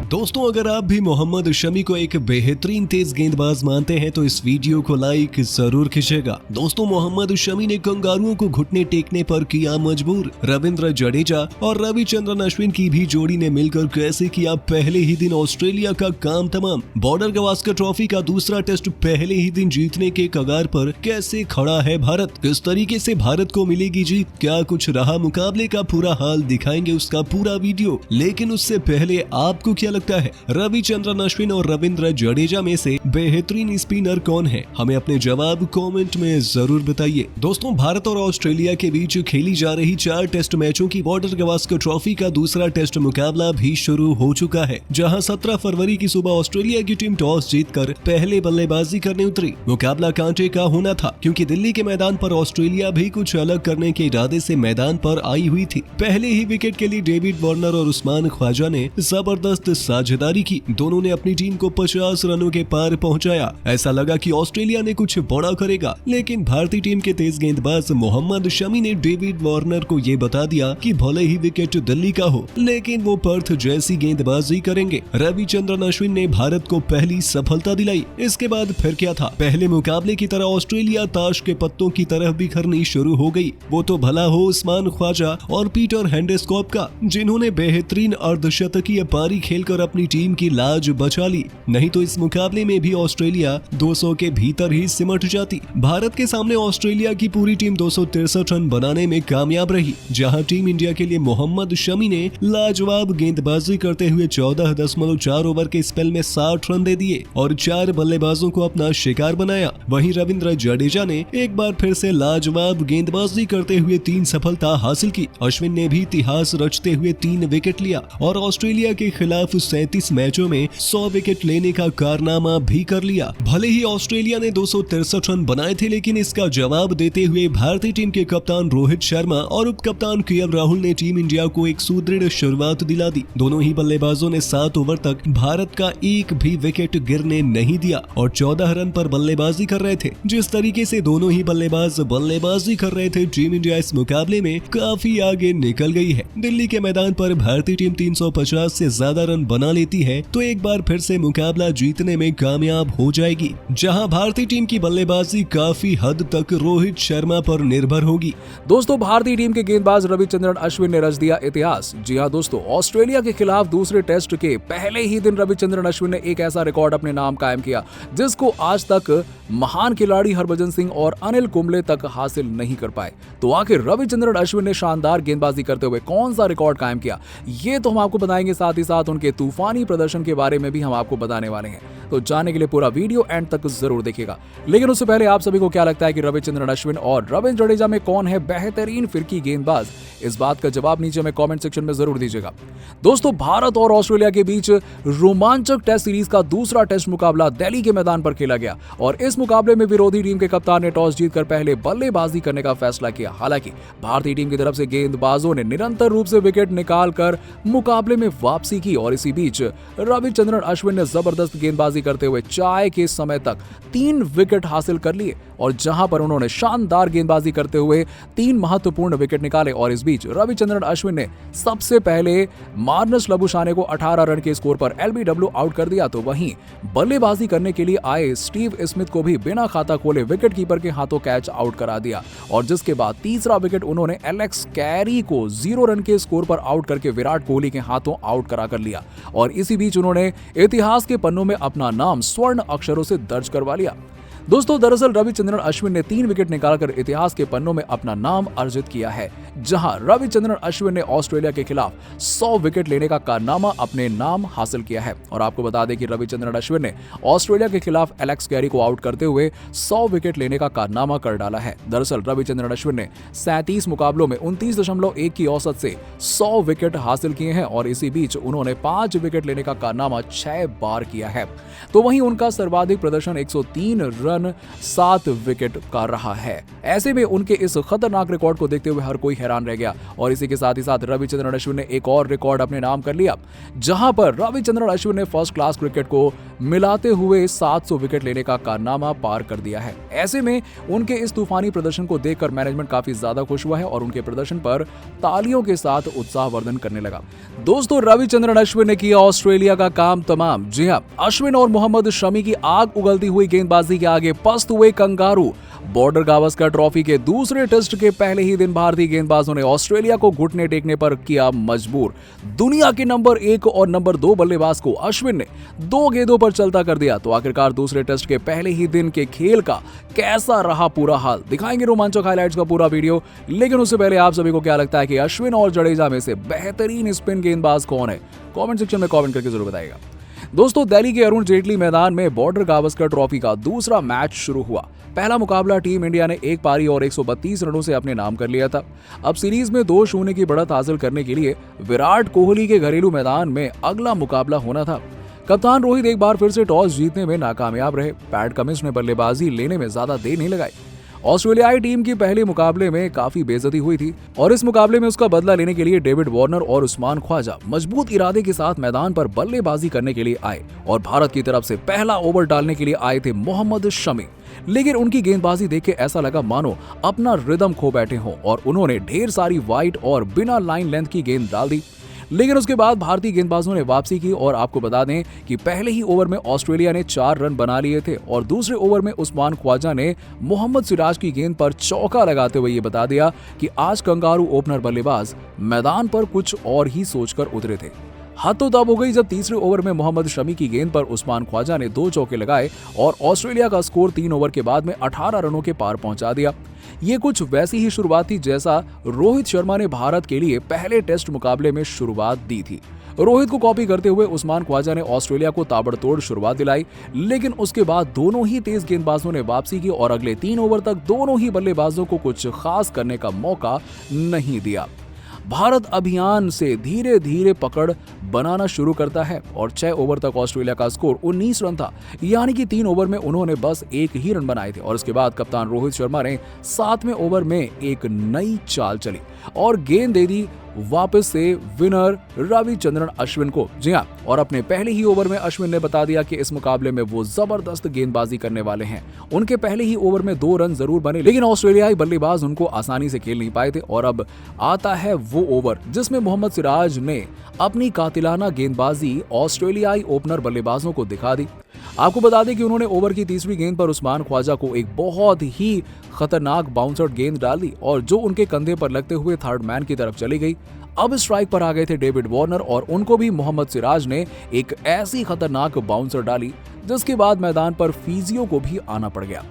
दोस्तों, अगर आप भी मोहम्मद शमी को एक बेहतरीन तेज गेंदबाज मानते हैं तो इस वीडियो को लाइक जरूर कीजिएगा। दोस्तों, मोहम्मद शमी ने कंगारुओं को घुटने टेकने पर किया मजबूर। रविंद्र जडेजा और रविचंद्रन अश्विन की भी जोड़ी ने मिलकर कैसे किया पहले ही दिन ऑस्ट्रेलिया का काम तमाम। बॉर्डर गवास्कर ट्रॉफी का दूसरा टेस्ट पहले ही दिन जीतने के कगार पर कैसे खड़ा है भारत, किस तरीके से भारत को मिलेगी जीत, क्या कुछ रहा मुकाबले का पूरा हाल दिखाएंगे उसका पूरा वीडियो। लेकिन उससे पहले आपको क्या लगता है, रविचंद्रन अश्विन और रविंद्र जडेजा में से बेहतरीन स्पिनर कौन है? हमें अपने जवाब कमेंट में जरूर बताइए। दोस्तों, भारत और ऑस्ट्रेलिया के बीच खेली जा रही 4 टेस्ट मैचों की बॉर्डर गवास्कर ट्रॉफी का दूसरा टेस्ट मुकाबला भी शुरू हो चुका है, जहां 17 फरवरी की सुबह ऑस्ट्रेलिया की टीम टॉस जीतकर पहले बल्लेबाजी करने उतरी। मुकाबला कांटे का होना था, क्योंकि दिल्ली के मैदान पर ऑस्ट्रेलिया भी कुछ अलग करने के इरादे से मैदान पर आई हुई थी। पहले ही विकेट के लिए डेविड वार्नर और उस्मान ख्वाजा ने जबरदस्त साझेदारी की। दोनों ने अपनी टीम को 50 रनों के पार पहुंचाया। ऐसा लगा कि ऑस्ट्रेलिया ने कुछ बड़ा करेगा, लेकिन भारतीय टीम के तेज गेंदबाज मोहम्मद शमी ने डेविड वार्नर को ये बता दिया कि भले ही विकेट दिल्ली का हो, लेकिन वो पर्थ जैसी गेंदबाजी करेंगे। रविचंद्रन अश्विन ने भारत को पहली सफलता दिलाई। इसके बाद फिर क्या था, पहले मुकाबले की तरह ऑस्ट्रेलिया ताश के पत्तों की तरह बिखरनी शुरू हो गई। वो तो भला हो उस्मान ख्वाजा और पीटर हैंडेस्कॉप का, जिन्होंने बेहतरीन अर्धशतकीय पारी खेलकर अपनी टीम की लाज बचा ली। नहीं तो इस मुकाबले में भी ऑस्ट्रेलिया 200 के भीतर ही सिमट जाती। भारत के सामने ऑस्ट्रेलिया की पूरी टीम 263 रन बनाने में कामयाब रही, जहां टीम इंडिया के लिए मोहम्मद शमी ने लाजवाब गेंदबाजी करते हुए 14.4 ओवर के स्पेल में 60 रन दे दिए और 4 बल्लेबाजों को अपना शिकार बनाया। वहीं रविंद्र जडेजा ने एक बार फिर से लाजवाब गेंदबाजी करते हुए 3 सफलता हासिल की। अश्विन ने भी इतिहास रचते हुए 3 विकेट लिया और ऑस्ट्रेलिया के खिलाफ 37 मैचों में 100 विकेट लेने का कारनामा भी कर लिया। भले ही ऑस्ट्रेलिया ने 263 रन बनाए थे, लेकिन इसका जवाब देते हुए भारतीय टीम के कप्तान रोहित शर्मा और उप कप्तान केएल राहुल ने टीम इंडिया को एक सुदृढ़ शुरुआत दिला दी। दोनों ही बल्लेबाजों ने 7 ओवर तक भारत का एक भी विकेट गिरने नहीं दिया और 14 रन पर बल्लेबाजी कर रहे थे। जिस तरीके से दोनों ही बल्लेबाज बल्लेबाजी कर रहे थे, टीम इंडिया इस मुकाबले में काफी आगे निकल गई है। दिल्ली के मैदान पर भारतीय टीम 350 से ज्यादा रन बना लेती है तो एक बार फिर से मुकाबला जीतने में कामयाब हो जाएगी, जहां भारतीय टीम की बल्लेबाजी काफी हद तक रोहित शर्मा पर निर्भर होगी। दोस्तों, भारतीय टीम के गेंदबाज रविचंद्रन अश्विन ने रच दिया इतिहास। जी हां दोस्तों, ऑस्ट्रेलिया के खिलाफ दूसरे टेस्ट के पहले ही दिन रविचंद्रन अश्विन ने एक ऐसा रिकॉर्ड अपने नाम कायम किया जिसको आज तक महान खिलाड़ी हरभजन सिंह और अनिल कुंबले तक हासिल नहीं कर पाए। तो आखिर रविचंद्रन अश्विन ने शानदार गेंदबाजी करते हुए कौन सा रिकॉर्ड कायम किया, ये तो हम आपको बताएंगे। साथ ही साथ उनके तूफानी प्रदर्शन के बारे में भी हम आपको बताने वाले हैं। तो जानने के लिए पूरा वीडियो एंड तक जरूर देखिएगा। लेकिन उससे पहले आप सभी को क्या लगता है कि रविचंद्रन अश्विन और रविंद्र जडेजा में कौन है बेहतरीन फिरकी गेंदबाज? इस बात का जवाब नीचे में कमेंट सेक्शन में जरूर दीजिएगा। दोस्तों, भारत और ऑस्ट्रेलिया के बीच रोमांचक टेस्ट सीरीज का दूसरा टेस्ट मुकाबला दिल्ली के मैदान पर खेला गया और इस मुकाबले में विरोधी टीम के कप्तान ने टॉस जीतकर पहले बल्लेबाजी करने का फैसला किया। हालांकि भारतीय टीम की तरफ से गेंदबाजों ने निरंतर रूप से विकेट निकालकर मुकाबले में वापसी की और इसी बीच रविचंद्रन अश्विन ने जबरदस्त गेंदबाजी करते हुए चाय के समय तक 3 विकेट हासिल कर लिए और जहां पर उन्होंने शानदार गेंदबाजी करते हुए 3 महत्वपूर्ण विकेट निकाले। और इस बीच रविचंद्रन अश्विन ने सबसे पहले मार्नस लबुशाने को 18 रन के स्कोर पर एलबीडब्ल्यू आउट कर दिया। तो वहीं बल्लेबाजी करने के लिए आए स्टीव स्मिथ को भी बिना खाता खोले विकेट कीपर के हाथों कैच आउट करा दिया और जिसके बाद तीसरा विकेट उन्होंने एलेक्स कैरी को 0 रन के स्कोर पर आउट करके विराट कोहली के हाथों आउट करा कर लिया और इसी बीच उन्होंने इतिहास के पन्नों में अपना नाम स्वर्ण अक्षरों से दर्ज करवा लिया। दोस्तों, दरअसल रविचंद्रन अश्विन ने 3 विकेट निकालकर इतिहास के पन्नों में अपना नाम अर्जित किया है, जहां रविचंद्रन अश्विन ने ऑस्ट्रेलिया के खिलाफ 100 विकेट लेने का कारनामा अपने नाम हासिल किया है। और आपको बता दें कि रविचंद्रन अश्विन ने ऑस्ट्रेलिया के खिलाफ एलेक्स कैरी को आउट करते हुए 100 विकेट लेने का कारनामा कर डाला है। दरअसल रविचंद्रन अश्विन ने 37 मुकाबलों में 29.1 की औसत से 100 विकेट हासिल किए हैं और इसी बीच उन्होंने 5 विकेट लेने का कारनामा 6 बार किया है। तो वहीं उनका सर्वाधिक प्रदर्शन 103 रन प्रदर्शन 7 विकेट का रहा है। ऐसे में उनके इस खतरनाक रिकॉर्ड को देखते हुए हर कोई हैरान रह गया और इसी के साथ ही साथ रविचंद्रन अश्विन ने एक और रिकॉर्ड अपने नाम कर लिया, जहां पर रविचंद्रन अश्विन ने फर्स्ट क्लास क्रिकेट को मिलाते हुए 700 विकेट लेने का कारनामा पार कर दिया है। ऐसे में उनके इस तूफानी प्रदर्शन को देखकर मैनेजमेंट काफी ज्यादा खुश हुआ है और उनके प्रदर्शन पर तालियों के साथ उत्साहवर्धन करने लगा। दोस्तों, रविचंद्रन अश्विन ने किया ऑस्ट्रेलिया का काम तमाम। जी हां, अश्विन और मोहम्मद शमी की आग उगलती हुई गेंदबाजी के आगे पस्त हुए कंगारू। बॉर्डर गावस्कर ट्रॉफी के दूसरे टेस्ट के पहले ही दिन भारतीय गेंदबाजों ने ऑस्ट्रेलिया को घुटने टेकने पर किया मजबूर। दुनिया के नंबर 1 और नंबर 2 बल्लेबाज को अश्विन ने 2 गेंदों पर चलता कर दिया। तो आखिरकार दूसरे टेस्ट के पहले ही दिन के खेल का कैसा रहा पूरा हाल, दिखाएंगे रोमांचक हाइलाइट्स का पूरा वीडियो। लेकिन उससे पहले आप सभी को क्या लगता है कि अश्विन और जडेजा में से बेहतरीन स्पिन गेंदबाज कौन है? कमेंट सेक्शन में कमेंट करके जरूर बताइएगा। दोस्तों, दिल्ली के अरुण जेटली मैदान में बॉर्डर गावस्कर ट्रॉफी का दूसरा मैच शुरू हुआ। पहला मुकाबला टीम इंडिया ने 1 पारी और 132 रनों से अपने नाम कर लिया था। अब सीरीज में 2-0 की बढ़त हासिल करने के लिए विराट कोहली के घरेलू मैदान में अगला मुकाबला होना था। कप्तान रोहित एक बार फिर से टॉस जीतने में नाकामयाब रहे। पैट कमिंस ने बल्लेबाजी लेने में ज्यादा देर नहीं लगाई। ऑस्ट्रेलियाई टीम की पहले मुकाबले में काफी बेइज्जती हुई थी और इस मुकाबले में उसका बदला लेने के लिए डेविड वार्नर और उस्मान ख्वाजा मजबूत इरादे के साथ मैदान पर बल्लेबाजी करने के लिए आए और भारत की तरफ से पहला ओवर डालने के लिए आए थे मोहम्मद शमी। लेकिन उनकी गेंदबाजी देख के ऐसा लगा मानो अपना रिदम खो बैठे हों और उन्होंने ढेर सारी वाइड और बिना लाइन लेंथ की गेंद डाल दी। लेकिन उसके बाद भारतीय गेंदबाजों ने वापसी की और आपको बता दें कि पहले ही ओवर में ऑस्ट्रेलिया ने 4 रन बना लिए थे और दूसरे ओवर में उस्मान ख्वाजा ने मोहम्मद सिराज की गेंद पर चौका लगाते हुए ये बता दिया कि आज कंगारू ओपनर बल्लेबाज मैदान पर कुछ और ही सोचकर उतरे थे। हद तो तब हो गई जब तीसरे ओवर में मोहम्मद शमी की गेंद पर उस्मान ख्वाजा ने 2 चौके लगाए और ऑस्ट्रेलिया का स्कोर 3 ओवर के बाद में 18 रनों के पार पहुंचा दिया। ये कुछ वैसी ही शुरुआत थी जैसा रोहित शर्मा ने भारत के लिए पहले टेस्ट मुकाबले में शुरुआत दी थी। रोहित को कॉपी करते हुए उस्मान ख्वाजा ने ऑस्ट्रेलिया को ताबड़तोड़ शुरुआत दिलाई, लेकिन उसके बाद दोनों ही तेज गेंदबाजों ने वापसी की और अगले 3 ओवर तक दोनों ही बल्लेबाजों को कुछ खास करने का मौका नहीं दिया। भारत अभियान से धीरे धीरे पकड़ बनाना शुरू करता है और 6 ओवर तक ऑस्ट्रेलिया का स्कोर 19 रन था, यानी कि 3 ओवर में उन्होंने बस 1 ही रन बनाए थे और उसके बाद कप्तान रोहित शर्मा ने 7वें ओवर में एक नई चाल चली और गेंद दे दी वापस से विनर रविचंद्रन अश्विन को। जी हां, और अपने पहले ही ओवर में अश्विन ने बता दिया कि इस मुकाबले में वो जबरदस्त गेंदबाजी करने वाले हैं। उनके पहले ही ओवर में 2 रन जरूर बने, लेकिन ऑस्ट्रेलियाई बल्लेबाज उनको आसानी से खेल नहीं पाए थे और अब आता है वो ओवर जिसमें मोहम्मद सिराज ने अपनी कातिलाना गेंदबाजी ऑस्ट्रेलियाई ओपनर बल्लेबाजों को दिखा दी। आपको बता दें कि उन्होंने ओवर की तीसरी गेंद पर उस्मान ख्वाजा को एक बहुत ही खतरनाक बाउंसर गेंद डाल दी और जो उनके कंधे पर लगते हुए थर्ड मैन की तरफ चली गई। अब स्ट्राइक पर आ गए थे डेविड वार्नर और उनको भी मोहम्मद सिराज ने एक ऐसी खतरनाक बाउंसर डाली जिसके बाद मैदान पर फिजियो को भी आना पड़ गया।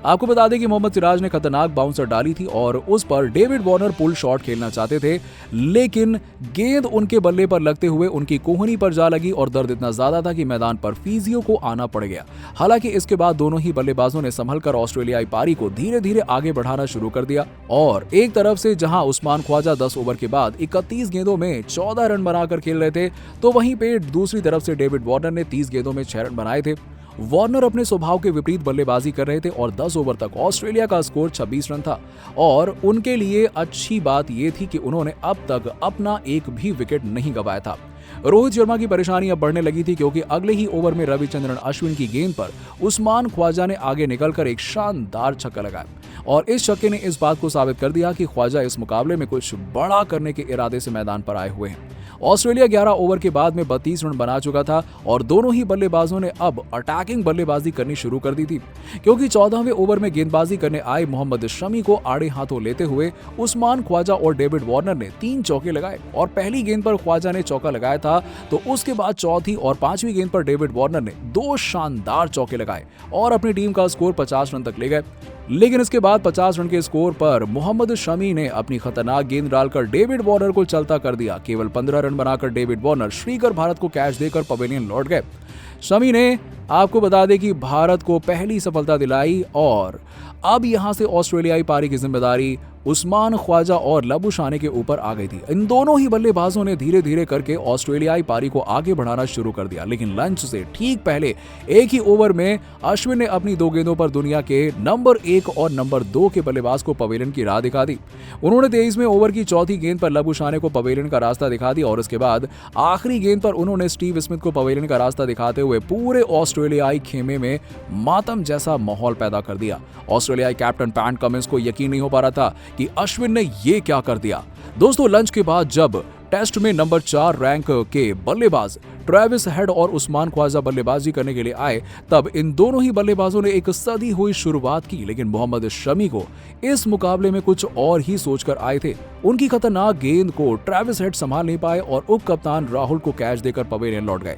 आपको बता दें कि मोहम्मद सिराज ने खतरनाक बाउंसर डाली थी और उस पर डेविड वार्नर पुल शॉट खेलना चाहते थे, लेकिन गेंद उनके बल्ले पर लगते हुए उनकी कोहनी पर जा लगी और दर्द इतना ज्यादा था कि मैदान पर फिजियो को आना पड़ गया। हालांकि इसके बाद दोनों ही बल्लेबाजों ने संभलकर ऑस्ट्रेलियाई पारी को धीरे धीरे आगे बढ़ाना शुरू कर दिया और एक तरफ से जहां उस्मान ख्वाजा 10 ओवर के बाद 31 गेंदों में 14 रन बनाकर खेल रहे थे, तो वहीं पे दूसरी तरफ से डेविड वार्नर ने 30 गेंदों में 6 रन बनाए थे। वार्नर अपने स्वभाव के विपरीत बल्लेबाजी कर रहे थे और 10 ओवर तक ऑस्ट्रेलिया का स्कोर 26 रन था और उनके लिए अच्छी बात यह थी कि उन्होंने अब तक अपना एक भी विकेट नहीं गंवाया था। रोहित शर्मा की परेशानी अब बढ़ने लगी थी क्योंकि अगले ही ओवर में रविचंद्रन अश्विन की गेंद पर उस्मान ख्वाजा ने आगे निकलकर एक शानदार छक्का लगाया और इस छक्के ने इस बात को साबित कर दिया कि ख्वाजा इस मुकाबले में कुछ बड़ा करने के इरादे से मैदान पर आए हुए हैं। ऑस्ट्रेलिया 11 ओवर के बाद में 32 रन बना चुका था और दोनों ही बल्लेबाजों ने अब अटैकिंग बल्लेबाजी करनी शुरू कर दी थी क्योंकि 14वें ओवर में गेंदबाजी करने आए मोहम्मद शमी को आड़े हाथों लेते हुए उस्मान ख्वाजा और डेविड वार्नर ने 3 चौके लगाए और पहली गेंद पर ख्वाजा ने चौका लगाया था तो उसके बाद चौथी और 5वीं गेंद पर डेविड वार्नर ने 2 शानदार चौके लगाए और अपनी टीम का स्कोर 50 रन तक ले गए। लेकिन इसके बाद 50 रन के स्कोर पर मोहम्मद शमी ने अपनी खतरनाक गेंद डालकर डेविड वार्नर को चलता कर दिया। केवल 15 रन बनाकर डेविड वार्नर श्रीकर भारत को कैच देकर पवेलियन लौट गए। शमी ने आपको बता दें कि भारत को पहली सफलता दिलाई और अब यहां से ऑस्ट्रेलियाई पारी की जिम्मेदारी उस्मान ख्वाजा और लबुशाने के ऊपर आ गई थी। इन दोनों ही बल्लेबाजों ने धीरे धीरे करके ऑस्ट्रेलियाई पारी को आगे बढ़ाना शुरू कर दिया, लेकिन लंच से ठीक पहले एक ही ओवर में अश्विन ने अपनी 2 गेंदों पर दुनिया के नंबर 1 और नंबर 2 के बल्लेबाज को पवेलियन की राह दिखा दी। उन्होंने 23वें ओवर की चौथी गेंद पर लबुशाने को पवेलियन का रास्ता दिखा दिया और उसके बाद आखिरी गेंद पर उन्होंने स्टीव स्मिथ को पवेलियन का रास्ता दिखाते हुए पूरे ऑस्ट्रेलियाई खेमे में मातम जैसा माहौल पैदा कर दिया। ऑस्ट्रेलियाई कैप्टन पैट कमिंस को यकीन नहीं हो पा रहा था कि अश्विन ने ये क्या कर दिया। दोस्तों, लंच के बाद जब टेस्ट में नंबर 4 रैंक के बल्लेबाज ट्रेविस हेड और उस्मान ख्वाजा बल्लेबाजी करने के लिए आए, तब इन दोनों ही बल्लेबाजों ने एक सदी हुई शुरुआत की, लेकिन मोहम्मद शमी को इस मुकाबले में कुछ और ही सोचकर आए थे। उनकी खतरनाक गेंद को ट्रेविस हेड संभाल नहीं पाए और उप कप्तान राहुल को कैच देकर पवेलियन लौट गए।